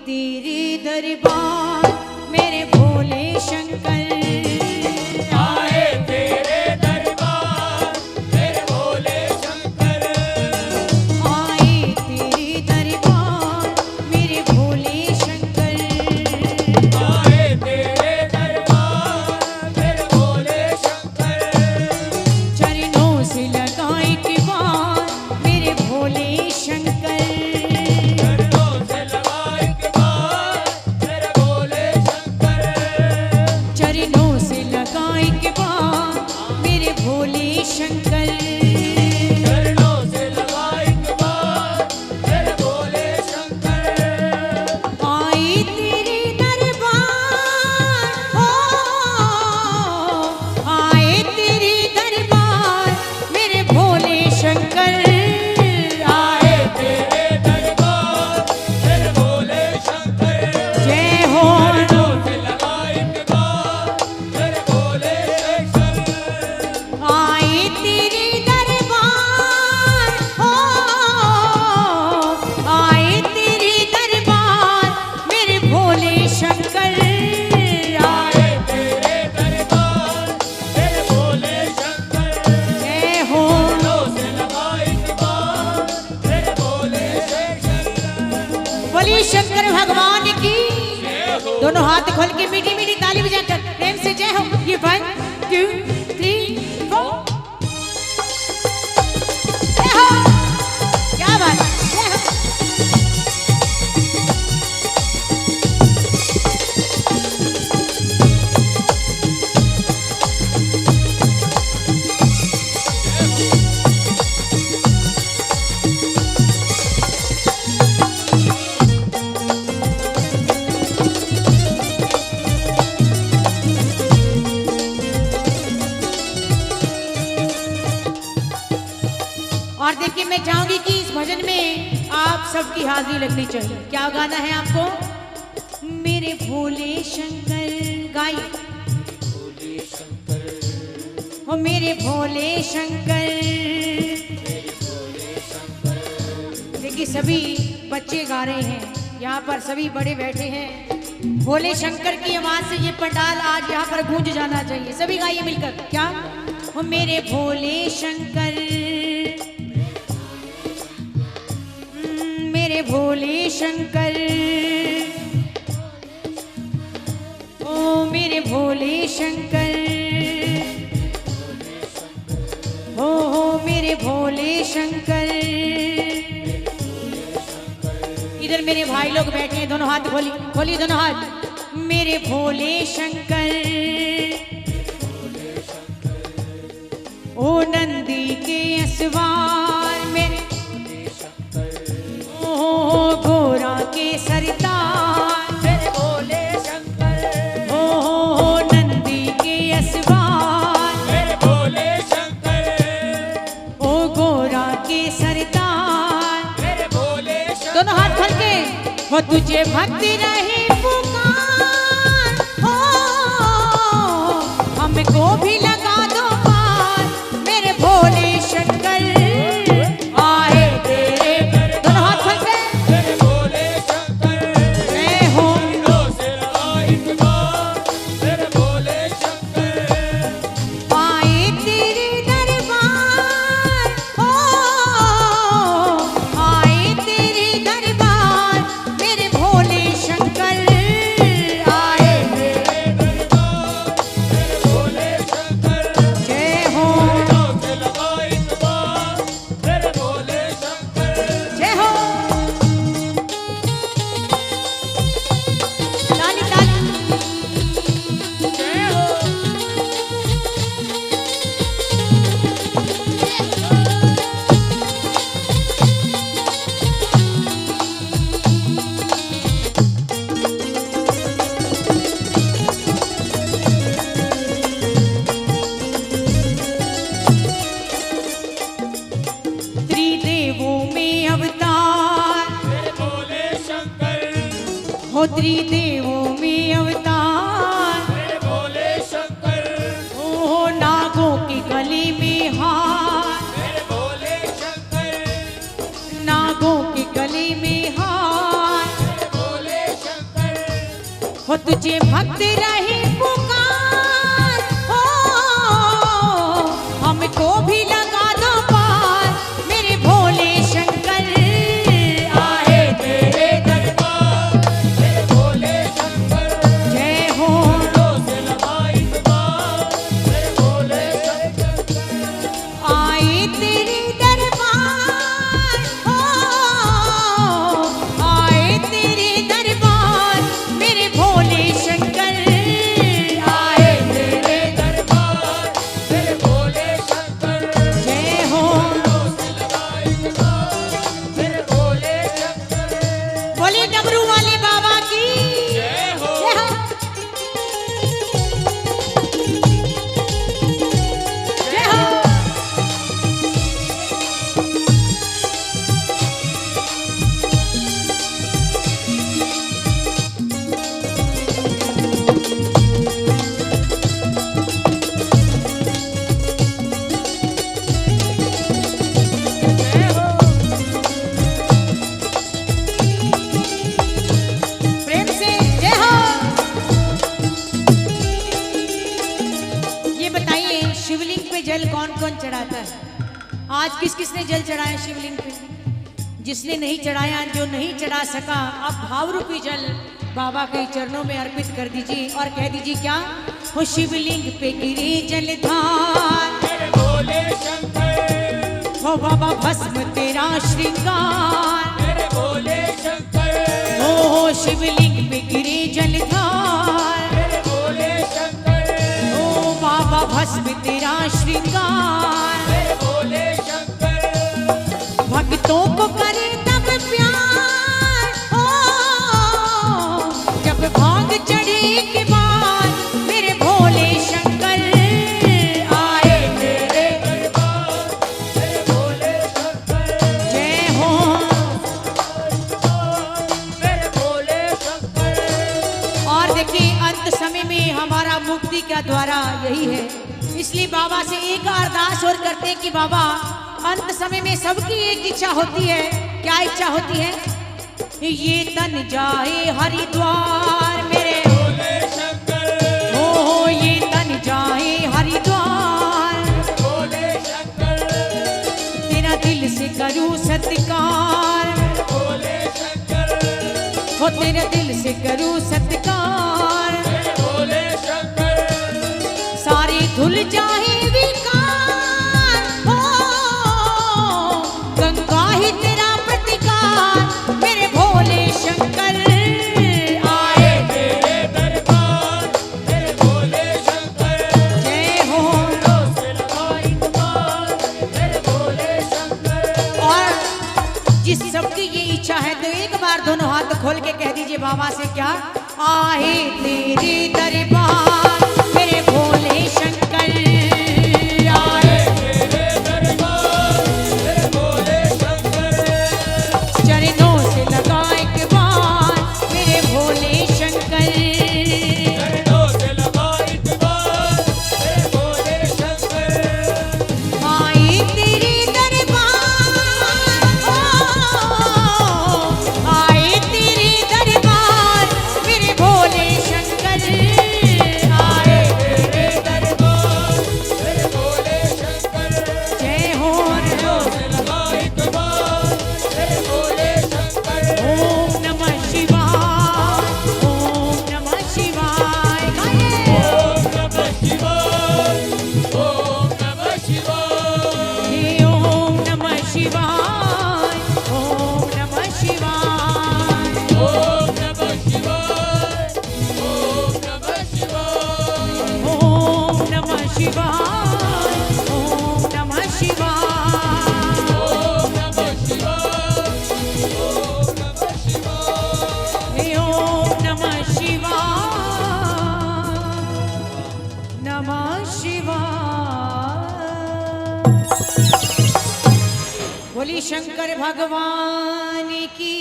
तेरे दरबार मेरे भोले शंकर। आए तेरे दरबार मेरे भोले शंकर। आए तेरे दरबार मेरे भोले शंकर। आए तेरे दरबार मेरे भोले शंकर। चरणों से लगाए के बार मेरे भोले शंकर। चरणों से लगाए के बाद मेरे भोले शंकर। चरणों से लगाए के बार मेरे भोले शंकर। चरणों से लगाए के बाद मेरे भोले शंकर। आए तेरे दरबार हो, आए तेरे दरबार मेरे भोले शंकर। आए तेरे दरबार मेरे भोले शंकर। जय हो। चरणों से लगाए के बाद मेरे भोले शंकर। आए तेरे दरबार हो, आए तेरे दरबार मेरे भोले शंकर। आए तेरे दरबार मेरे भोले शंकर। जय हो। चरणों से लगाए के बाद मेरे भोले शंकर। बोलिए शंकर भगवान की। दोनों हाथ खोल के मीठी मीठी ताली बजाकर प्रेम से जय हो। ये 1 2 3 4 जय हो। क्या बात है, जय हो। और देखिए मैं चाहूंगी कि इस भजन में आप सबकी हाजिरी लगनी चाहिए। क्या गाना है आपको? मेरे भोले शंकर गाइए। हो मेरे भोले शंकर। देखिए सभी बच्चे गा रहे हैं, यहाँ पर सभी बड़े बैठे हैं। भोले शंकर की आवाज से ये पंडाल आज यहाँ पर गूंज जाना चाहिए। सभी गाइए मिलकर। क्या? हो मेरे भोले शंकर। मेरे भोले शंकर। ओ मेरे भोले शंकर। हो मेरे भोले शंकर। इधर मेरे भाई लोग बैठे हैं, दोनों हाथ खोली खोली दोनों हाथ। मेरे भोले शंकर। ओ नंदी के असवार मेरे गोरा के सरदार मेरे भोले शंकर। हो नंदी के असवार मेरे भोले शंकर। ओ गोरा के सरदार। मेरे भोले शंकर। दोनों हाथ खोल के। हो तुझे भक्ति रही पुकार हो, हमको भी लगा दो पार मेरे भोले शंकर। आए तेरे दोनों हाथ खोल के। मेरे भोले शंकर। जय हो। चरणों से लगाए के बाद मेरे भोले शंकर। आए तेरे दरबार हो, आए तेरे दरबार मेरे भोले शंकर। आए तेरे दरबार मेरे भोले शंकर। जय हो। चरणों से लगाए के बाद मेरे भोले शंकर। जय हो। ताली ताली। जय हो। त्रिदेवों में अवतार मेरे भोले शंकर। हो, त्रिदेवों में अवतार। मेरे भोले शंकर। ओ नागों के गले में हार। मेरे भोले शंकर। नागों के गले में हार। मेरे भोले हो तुझे भक्त रहे पुकार, हो हमको भी लगा दो पार मेरे भोले शंकर। आए तेरे दरबार मेरे भोले शंकर, जय हो दिलों से लगाई दुआर मेरे भोले शंकर। आए तेरे दरबार, हो आए तेरे दरबार मेरे भोले शंकर। आए तेरे दरबार मेरे भोले शंकर, जय हो दिलों से लगाई दुआर मेरे भोले शंकर। बोले डमरू वाले बाबा की जय हो। जय हो जय हो। प्रेम से जय हो। ये बताइए शिवलिंग पे जल कौन कौन चढ़ाता है? आज किस किस ने जल चढ़ाया शिवलिंग पे? जिसने नहीं चढ़ाया, जो नहीं चढ़ा सका, आप भाव रूपी जल बाबा के चरणों में अर्पित कर दीजिए और कह दीजिए क्या? हो शिवलिंग पे गिरे जलधार, मेरे भोले शंकर, हो बाबा भस्म तेरा श्रृंगार, मेरे भोले शंकर, हो शिवलिंग पे गिरे जलधार, मेरे भोले शंकर, ओ बाबा भस्म तेरा श्रृंगार। मेरे भोले शंकर। भक्तों को करे तब प्यार, हो जब भाग चढ़े के बाद मेरे भोले शंकर। आए तेरे दरबार मेरे भोले शंकर, जय हो मेरे भोले शंकर। और देखिए अंत समय में हमारा मुक्ति का द्वारा यही है, इसलिए बाबा से एक अरदास और करते हैं कि बाबा अंत समय में सबकी एक इच्छा होती है। क्या इच्छा होती है? ये तन जाए हरिद्वार मेरे, भोले शंकर, हो ये तन जाए हरिद्वार, भोले शंकर, तेरा दिल से करूं सत्कार, भोले शंकर, हो तेरे दिल से करूं सत्कार। मेरे भोले शंकर। सारी धुल जाए विकार, हो गंगा ही तेरा प्रतिकार मेरे भोले शंकर। आए तेरे दरबार मेरे भोले शंकर, जय हो। दिलों से लगाई दुआर मेरे भोले शंकर। और जिस सबकी ये इच्छा है तो एक बार दोनों हाथ खोल के कह दीजिए बाबा से क्या? आए तेरे दरबार मेरे भोले शंकर। आए तेरे दरबार मेरे भोले शंकर, चरणों से लगाए के बाद मेरे भोले शंकर। चरणों से लगाई दुआर मेरे भोले शंकर। आए तेरे दरबार, आए तेरे दरबार मेरे भोले शंकर। आए तेरे दरबार मेरे भोले शंकर, जय हो दिलों से लगाई दुआर मेरे भोले शंकर। ओम नमः शिवाय, ओम नमः शिवाय। गाइए। ओम नमः शिवाय, ओम नमः शिवाय, हे ओम नमः शिवाय, ओम नमः शिवाय। ओम नमः शिवाय, ओम नमः शिवाय, ओम नमः शिवाय, ओम नमः शिवाय। ओम नमः शिवाय, ओम नमः शिवाय। हे ओम नमः शिवाय, नमः शिवाय। बोली शंकर भगवान की